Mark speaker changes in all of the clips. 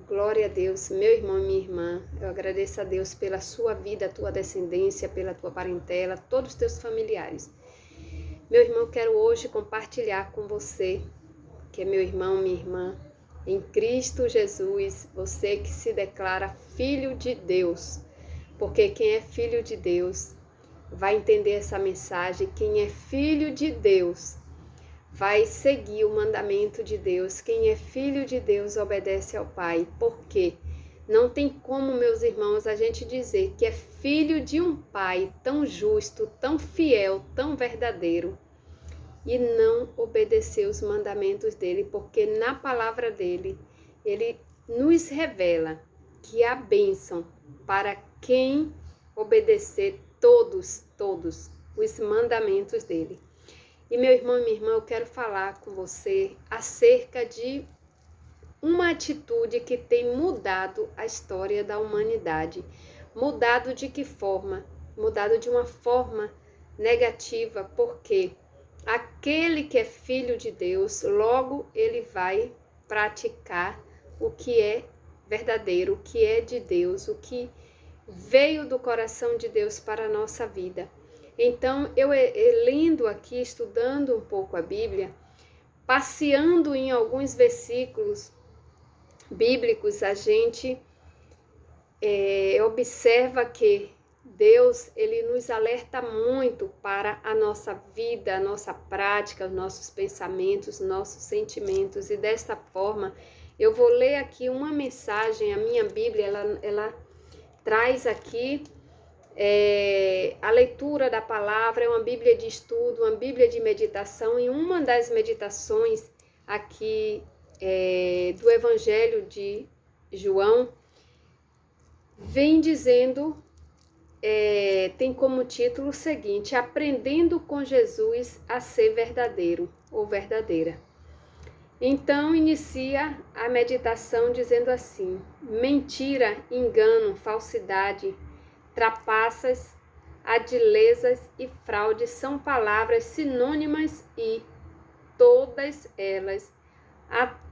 Speaker 1: Glória a Deus, meu irmão e minha irmã, eu agradeço a Deus pela sua vida, a tua descendência, pela tua parentela, todos os teus familiares. Meu irmão, quero hoje compartilhar com você, que é meu irmão, minha irmã, em Cristo Jesus, você que se declara filho de Deus, porque quem é filho de Deus vai entender essa mensagem, quem é filho de Deus vai seguir o mandamento de Deus. Quem é filho de Deus obedece ao Pai. Por quê? Não tem como, meus irmãos, a gente dizer que é filho de um Pai tão justo, tão fiel, tão verdadeiro e não obedecer os mandamentos dele, porque na palavra dele, ele nos revela que há bênção para quem obedecer todos os mandamentos dele. E meu irmão e minha irmã, eu quero falar com você acerca de uma atitude que tem mudado a história da humanidade. Mudado de que forma? Mudado de uma forma negativa, porque aquele que é filho de Deus, logo ele vai praticar o que é verdadeiro, o que é de Deus, o que veio do coração de Deus para a nossa vida. Então, eu lendo aqui, estudando um pouco a Bíblia, passeando em alguns versículos bíblicos, a gente observa que Deus, ele nos alerta muito para a nossa vida, a nossa prática, os nossos pensamentos, nossos sentimentos. E desta forma, eu vou ler aqui uma mensagem, a minha Bíblia, ela traz aqui a leitura da palavra, é uma Bíblia de estudo, uma Bíblia de meditação, e uma das meditações aqui do Evangelho de João vem dizendo, tem como título o seguinte: Aprendendo com Jesus a ser verdadeiro ou verdadeira. Então inicia a meditação dizendo assim: mentira, engano, falsidade, trapaças, adilezas e fraudes são palavras sinônimas e todas elas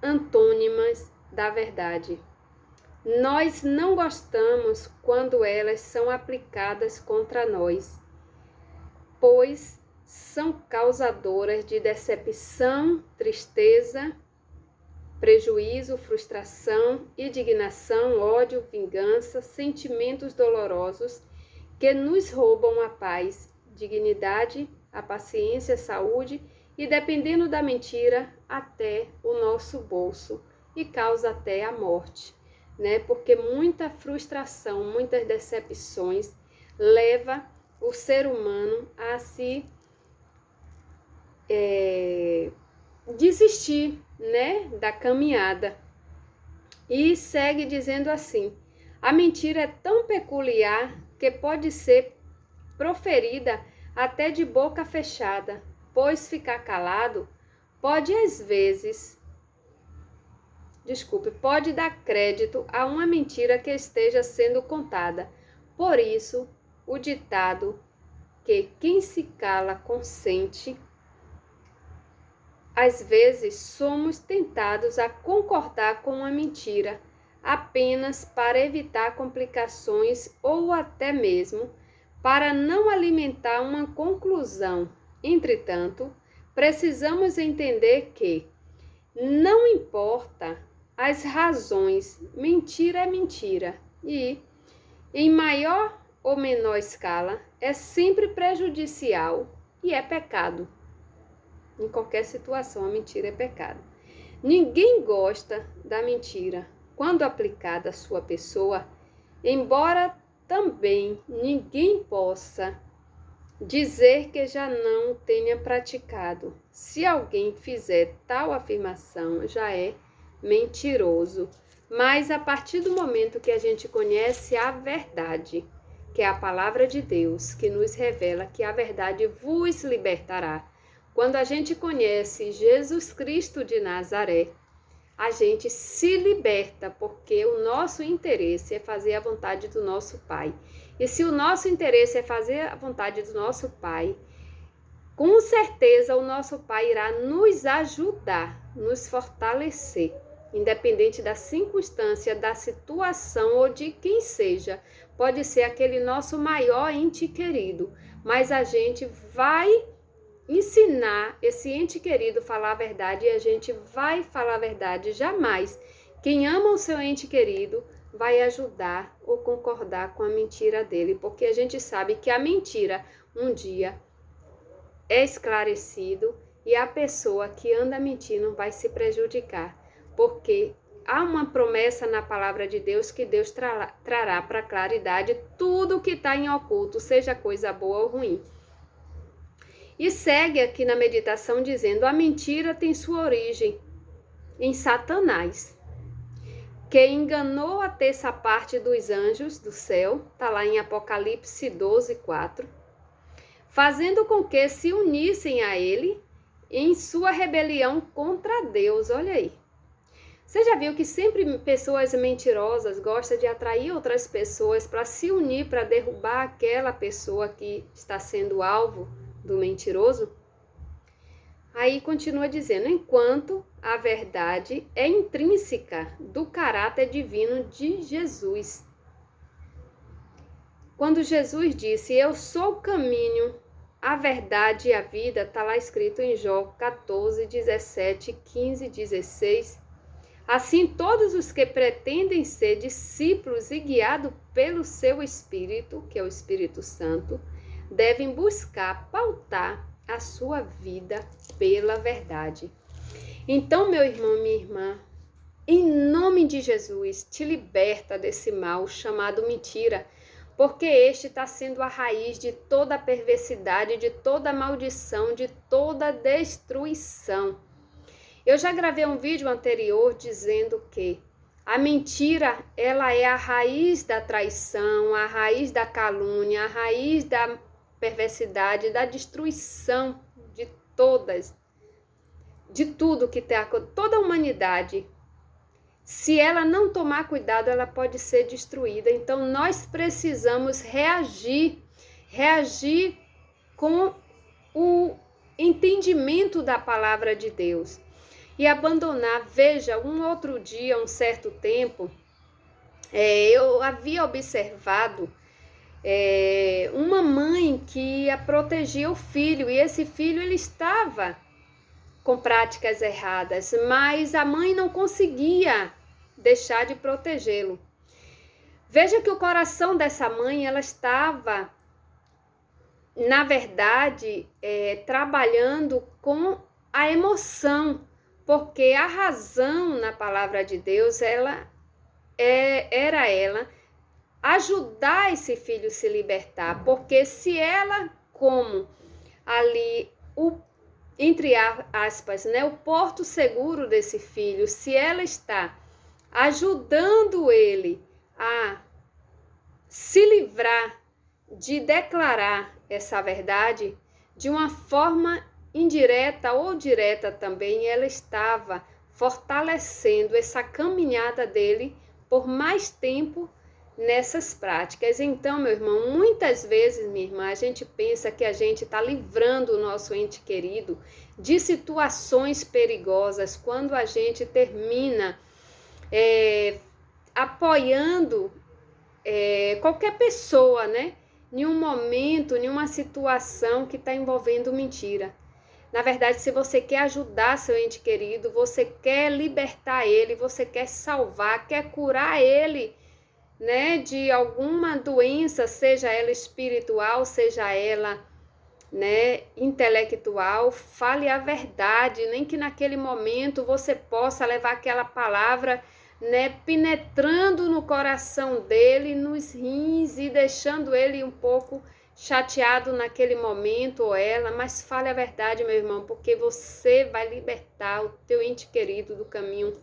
Speaker 1: antônimas da verdade. Nós não gostamos quando elas são aplicadas contra nós, pois são causadoras de decepção, tristeza, prejuízo, frustração, indignação, ódio, vingança, sentimentos dolorosos que nos roubam a paz, dignidade, a paciência, a saúde e, dependendo da mentira, até o nosso bolso e causa até a morte, né? Porque muita frustração, muitas decepções leva o ser humano a se desistir, né, da caminhada. E segue dizendo assim: a mentira é tão peculiar que pode ser proferida até de boca fechada, pois ficar calado pode pode dar crédito a uma mentira que esteja sendo contada. Por isso, o ditado que quem se cala consente. Às vezes, somos tentados a concordar com uma mentira apenas para evitar complicações ou até mesmo para não alimentar uma conclusão. Entretanto, precisamos entender que não importa as razões, mentira é mentira e, em maior ou menor escala, é sempre prejudicial e é pecado. Em qualquer situação, a mentira é pecado. Ninguém gosta da mentira quando aplicada à sua pessoa, embora também ninguém possa dizer que já não tenha praticado. Se alguém fizer tal afirmação, já é mentiroso. Mas a partir do momento que a gente conhece a verdade, que é a palavra de Deus, que nos revela que a verdade vos libertará. Quando a gente conhece Jesus Cristo de Nazaré, a gente se liberta, porque o nosso interesse é fazer a vontade do nosso Pai. E se o nosso interesse é fazer a vontade do nosso Pai, com certeza o nosso Pai irá nos ajudar, nos fortalecer independente da circunstância, da situação ou de quem seja. Pode ser aquele nosso maior ente querido, mas a gente vai ensinar esse ente querido a falar a verdade e a gente vai falar a verdade. Jamais quem ama o seu ente querido vai ajudar ou concordar com a mentira dele, porque a gente sabe que a mentira um dia é esclarecido e a pessoa que anda mentindo vai se prejudicar, porque há uma promessa na palavra de Deus que Deus trará para a claridade tudo que está em oculto, seja coisa boa ou ruim. E segue aqui na meditação dizendo: a mentira tem sua origem em Satanás, que enganou a terça parte dos anjos do céu, está lá em Apocalipse 12:4, fazendo com que se unissem a ele em sua rebelião contra Deus. Olha aí. Você já viu que sempre pessoas mentirosas gostam de atrair outras pessoas para se unir, para derrubar aquela pessoa que está sendo alvo do mentiroso? Aí continua dizendo: enquanto a verdade é intrínseca do caráter divino de Jesus. Quando Jesus disse: eu sou o caminho, a verdade e a vida, está lá escrito em João 14, 17, 15, 16. Assim, todos os que pretendem ser discípulos e guiados pelo seu Espírito, que é o Espírito Santo, devem buscar pautar a sua vida pela verdade. Então, meu irmão, minha irmã, em nome de Jesus, te liberta desse mal chamado mentira, porque este está sendo a raiz de toda a perversidade, de toda a maldição, de toda a destruição. Eu já gravei um vídeo anterior dizendo que a mentira, ela é a raiz da traição, a raiz da calúnia, a raiz da perversidade, da destruição de tudo que tem, toda a humanidade. Se ela não tomar cuidado, ela pode ser destruída. Então, nós precisamos reagir com o entendimento da palavra de Deus e abandonar. Veja, um outro dia, um certo tempo, eu havia observado uma mãe que ia proteger o filho, e esse filho ele estava com práticas erradas, mas a mãe não conseguia deixar de protegê-lo. Veja que o coração dessa mãe, ela estava, na verdade, trabalhando com a emoção, porque a razão na palavra de Deus, era ela ajudar esse filho a se libertar, porque se ela, como ali, entre aspas, o porto seguro desse filho, se ela está ajudando ele a se livrar de declarar essa verdade, de uma forma indireta ou direta também, ela estava fortalecendo essa caminhada dele por mais tempo nessas práticas. Então, meu irmão, muitas vezes, minha irmã, a gente pensa que a gente está livrando o nosso ente querido de situações perigosas quando a gente termina apoiando qualquer pessoa, em um momento, em uma situação que está envolvendo mentira. Na verdade, se você quer ajudar seu ente querido, você quer libertar ele, você quer salvar, quer curar ele, de alguma doença, seja ela espiritual, seja ela, intelectual, fale a verdade, nem que naquele momento você possa levar aquela palavra, penetrando no coração dele, nos rins e deixando ele um pouco chateado naquele momento, ou ela, mas fale a verdade, meu irmão, porque você vai libertar o teu ente querido do caminho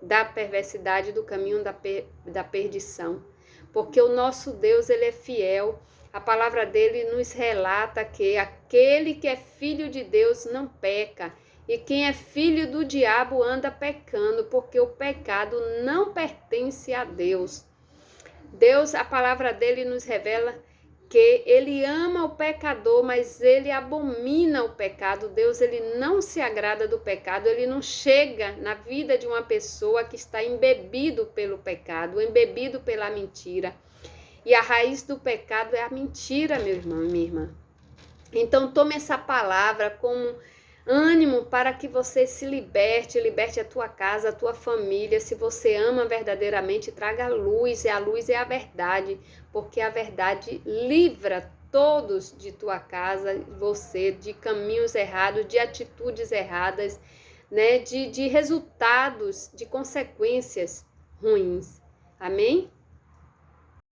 Speaker 1: da perversidade, do caminho da perdição, porque o nosso Deus, ele é fiel. A palavra dele nos relata que aquele que é filho de Deus não peca, e quem é filho do diabo anda pecando, porque o pecado não pertence a Deus. Deus, a palavra dele nos revela que ele ama o pecador, mas ele abomina o pecado. Deus, ele não se agrada do pecado, ele não chega na vida de uma pessoa que está embebido pelo pecado, embebido pela mentira. E a raiz do pecado é a mentira, meu irmão e minha irmã. Então tome essa palavra como ânimo para que você se liberte a tua casa, a tua família. Se você ama verdadeiramente, traga a luz é a verdade, porque a verdade livra todos de tua casa, você, de caminhos errados, de atitudes erradas, né? De resultados, de consequências ruins. Amém?